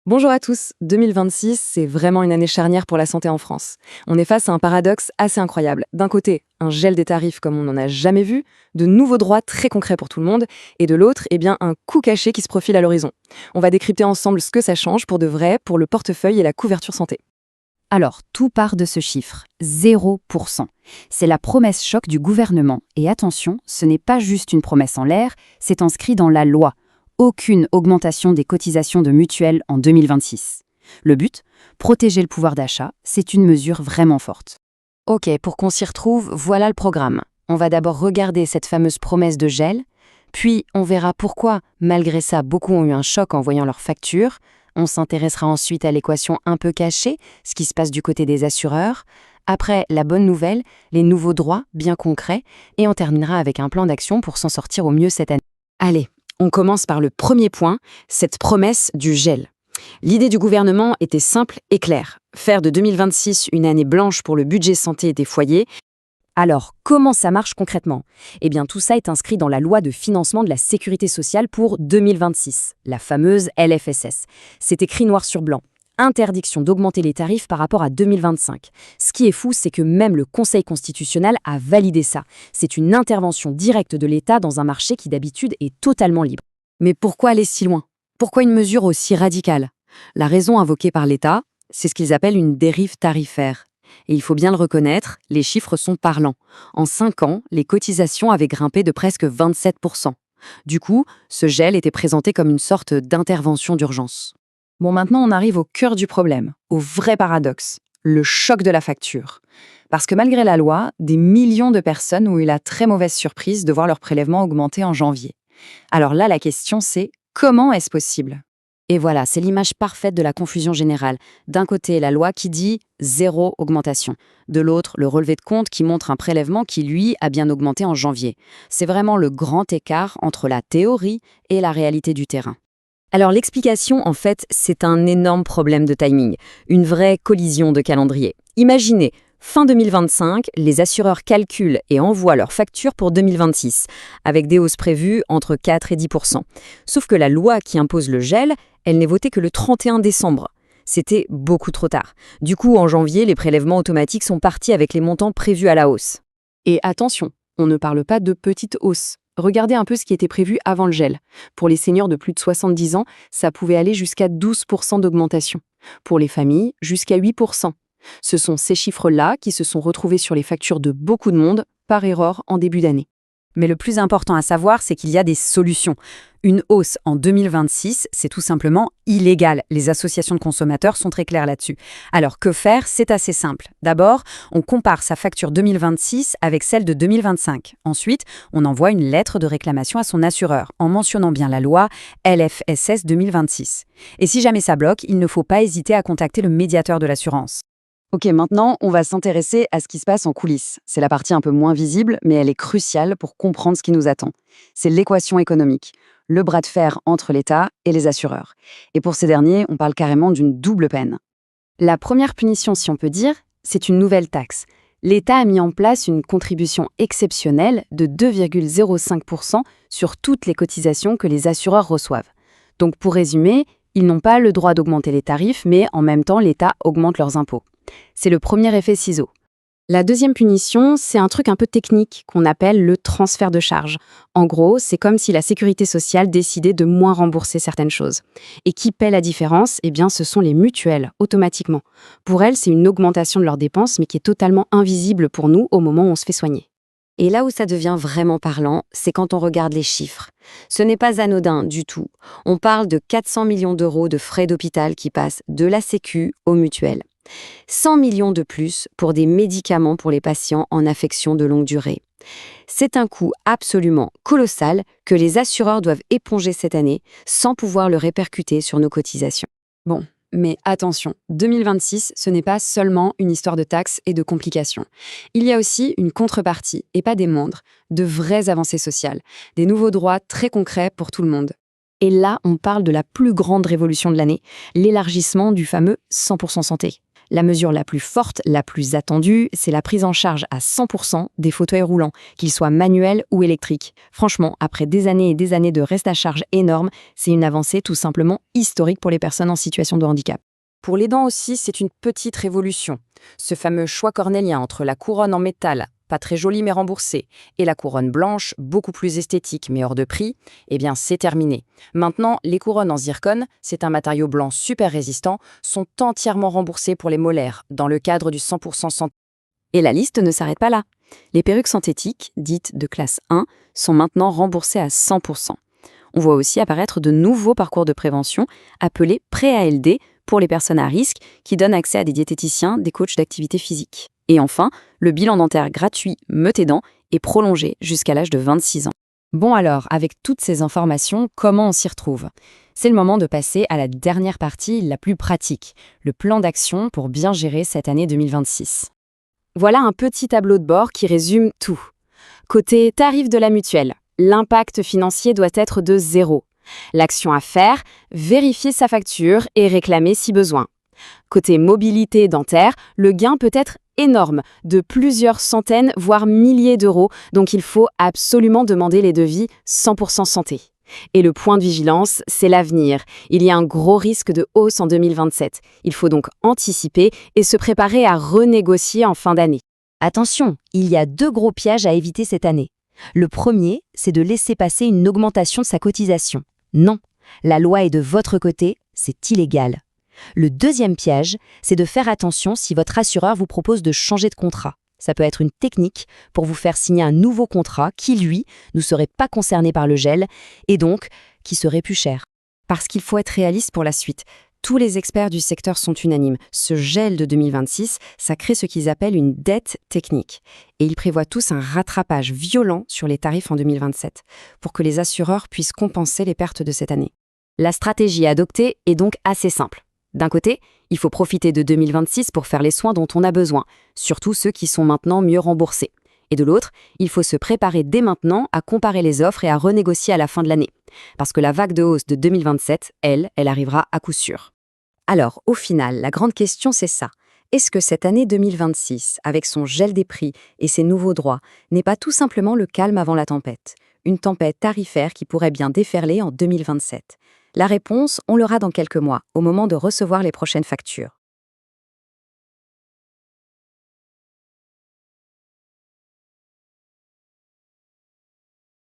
Bonjour à tous, 2026, c'est vraiment une année charnière pour la santé en France. On est face à un paradoxe assez incroyable. D'un côté, un gel des tarifs comme on n'en a jamais vu, de nouveaux droits très concrets pour tout le monde, et de l'autre, un coût caché qui se profile à l'horizon. On va décrypter ensemble ce que ça change pour de vrai, pour le portefeuille et la couverture santé. Alors, tout part de ce chiffre, 0%. C'est la promesse choc du gouvernement. Et attention, ce n'est pas juste une promesse en l'air, c'est inscrit dans la loi. Aucune augmentation des cotisations de mutuelles en 2026. Le but, protéger le pouvoir d'achat, c'est une mesure vraiment forte. Ok, pour qu'on s'y retrouve, voilà le programme. On va d'abord regarder cette fameuse promesse de gel, puis on verra pourquoi, malgré ça, beaucoup ont eu un choc en voyant leurs factures. On s'intéressera ensuite à l'équation un peu cachée, ce qui se passe du côté des assureurs. Après, la bonne nouvelle, les nouveaux droits bien concrets, et on terminera avec un plan d'action pour s'en sortir au mieux cette année. Allez, on commence par le premier point, cette promesse du gel. L'idée du gouvernement était simple et claire. Faire de 2026 une année blanche pour le budget santé des foyers. Alors, comment ça marche concrètement ? Eh bien, tout ça est inscrit dans la loi de financement de la sécurité sociale pour 2026, la fameuse LFSS. C'est écrit noir sur blanc. Interdiction d'augmenter les tarifs par rapport à 2025. Ce qui est fou, c'est que même le Conseil constitutionnel a validé ça. C'est une intervention directe de l'État dans un marché qui d'habitude est totalement libre. Mais pourquoi aller si loin ? Pourquoi une mesure aussi radicale ? La raison invoquée par l'État, c'est ce qu'ils appellent une dérive tarifaire. Et il faut bien le reconnaître, les chiffres sont parlants. En 5 ans, les cotisations avaient grimpé de presque 27%. Du coup, ce gel était présenté comme une sorte d'intervention d'urgence. Bon, maintenant on arrive au cœur du problème, au vrai paradoxe, le choc de la facture. Parce que malgré la loi, des millions de personnes ont eu la très mauvaise surprise de voir leur prélèvement augmenter en janvier. Alors là, la question c'est, comment est-ce possible ? Et voilà, c'est l'image parfaite de la confusion générale. D'un côté, la loi qui dit zéro augmentation. De l'autre, le relevé de compte qui montre un prélèvement qui, lui, a bien augmenté en janvier. C'est vraiment le grand écart entre la théorie et la réalité du terrain. Alors l'explication, en fait, c'est un énorme problème de timing, une vraie collision de calendrier. Imaginez, fin 2025, les assureurs calculent et envoient leurs factures pour 2026, avec des hausses prévues entre 4 et 10%. Sauf que la loi qui impose le gel, elle n'est votée que le 31 décembre. C'était beaucoup trop tard. Du coup, en janvier, les prélèvements automatiques sont partis avec les montants prévus à la hausse. Et attention, on ne parle pas de petites hausses. Regardez un peu ce qui était prévu avant le gel. Pour les seniors de plus de 70 ans, ça pouvait aller jusqu'à 12% d'augmentation. Pour les familles, jusqu'à 8%. Ce sont ces chiffres-là qui se sont retrouvés sur les factures de beaucoup de monde, par erreur, en début d'année. Mais le plus important à savoir, c'est qu'il y a des solutions. Une hausse en 2026, c'est tout simplement illégal. Les associations de consommateurs sont très claires là-dessus. Alors que faire ? C'est assez simple. D'abord, on compare sa facture 2026 avec celle de 2025. Ensuite, on envoie une lettre de réclamation à son assureur en mentionnant bien la loi LFSS 2026. Et si jamais ça bloque, il ne faut pas hésiter à contacter le médiateur de l'assurance. Ok, maintenant, on va s'intéresser à ce qui se passe en coulisses. C'est la partie un peu moins visible, mais elle est cruciale pour comprendre ce qui nous attend. C'est l'équation économique, le bras de fer entre l'État et les assureurs. Et pour ces derniers, on parle carrément d'une double peine. La première punition, si on peut dire, c'est une nouvelle taxe. L'État a mis en place une contribution exceptionnelle de 2,05% sur toutes les cotisations que les assureurs reçoivent. Donc pour résumer, ils n'ont pas le droit d'augmenter les tarifs, mais en même temps, l'État augmente leurs impôts. C'est le premier effet ciseau. La deuxième punition, c'est un truc un peu technique qu'on appelle le transfert de charge. En gros, c'est comme si la sécurité sociale décidait de moins rembourser certaines choses. Et qui paie la différence ? Eh bien, ce sont les mutuelles, automatiquement. Pour elles, c'est une augmentation de leurs dépenses, mais qui est totalement invisible pour nous au moment où on se fait soigner. Et là où ça devient vraiment parlant, c'est quand on regarde les chiffres. Ce n'est pas anodin du tout. On parle de 400 millions d'euros de frais d'hôpital qui passent de la Sécu aux mutuelles. 100 millions de plus pour des médicaments pour les patients en affection de longue durée. C'est un coût absolument colossal que les assureurs doivent éponger cette année sans pouvoir le répercuter sur nos cotisations. Bon, mais attention, 2026, ce n'est pas seulement une histoire de taxes et de complications. Il y a aussi une contrepartie, et pas des moindres, de vraies avancées sociales, des nouveaux droits très concrets pour tout le monde. Et là, on parle de la plus grande révolution de l'année, l'élargissement du fameux 100% santé. La mesure la plus forte, la plus attendue, c'est la prise en charge à 100% des fauteuils roulants, qu'ils soient manuels ou électriques. Franchement, après des années et des années de reste à charge énorme, c'est une avancée tout simplement historique pour les personnes en situation de handicap. Pour les dents aussi, c'est une petite révolution. Ce fameux choix cornélien entre la couronne en métal, pas très jolie mais remboursée, et la couronne blanche, beaucoup plus esthétique mais hors de prix, eh bien c'est terminé. Maintenant, les couronnes en zircone, c'est un matériau blanc super résistant, sont entièrement remboursées pour les molaires, dans le cadre du 100% santé. Et la liste ne s'arrête pas là. Les perruques synthétiques, dites de classe 1, sont maintenant remboursées à 100%. On voit aussi apparaître de nouveaux parcours de prévention, appelés pré-ALD, pour les personnes à risque, qui donnent accès à des diététiciens, des coachs d'activité physique. Et enfin, le bilan dentaire gratuit Me tes dents est prolongé jusqu'à l'âge de 26 ans. Bon alors, avec toutes ces informations, comment on s'y retrouve? C'est le moment de passer à la dernière partie, la plus pratique, le plan d'action pour bien gérer cette année 2026. Voilà un petit tableau de bord qui résume tout. Côté tarif de la mutuelle, l'impact financier doit être de 0. L'action à faire, vérifier sa facture et réclamer si besoin. Côté mobilité dentaire, le gain peut être énorme, de plusieurs centaines, voire milliers d'euros, donc il faut absolument demander les devis 100% santé. Et le point de vigilance, c'est l'avenir. Il y a un gros risque de hausse en 2027. Il faut donc anticiper et se préparer à renégocier en fin d'année. Attention, il y a 2 gros pièges à éviter cette année. Le premier, c'est de laisser passer une augmentation de sa cotisation. Non, la loi est de votre côté, c'est illégal. Le deuxième piège, c'est de faire attention si votre assureur vous propose de changer de contrat. Ça peut être une technique pour vous faire signer un nouveau contrat qui, lui, ne serait pas concerné par le gel et donc qui serait plus cher. Parce qu'il faut être réaliste pour la suite. Tous les experts du secteur sont unanimes. Ce gel de 2026, ça crée ce qu'ils appellent une dette technique. Et ils prévoient tous un rattrapage violent sur les tarifs en 2027 pour que les assureurs puissent compenser les pertes de cette année. La stratégie adoptée est donc assez simple. D'un côté, il faut profiter de 2026 pour faire les soins dont on a besoin, surtout ceux qui sont maintenant mieux remboursés. Et de l'autre, il faut se préparer dès maintenant à comparer les offres et à renégocier à la fin de l'année. Parce que la vague de hausse de 2027, elle arrivera à coup sûr. Alors, au final, la grande question, c'est ça. Est-ce que cette année 2026, avec son gel des prix et ses nouveaux droits, n'est pas tout simplement le calme avant la tempête? Une tempête tarifaire qui pourrait bien déferler en 2027. La réponse, on l'aura dans quelques mois, au moment de recevoir les prochaines factures.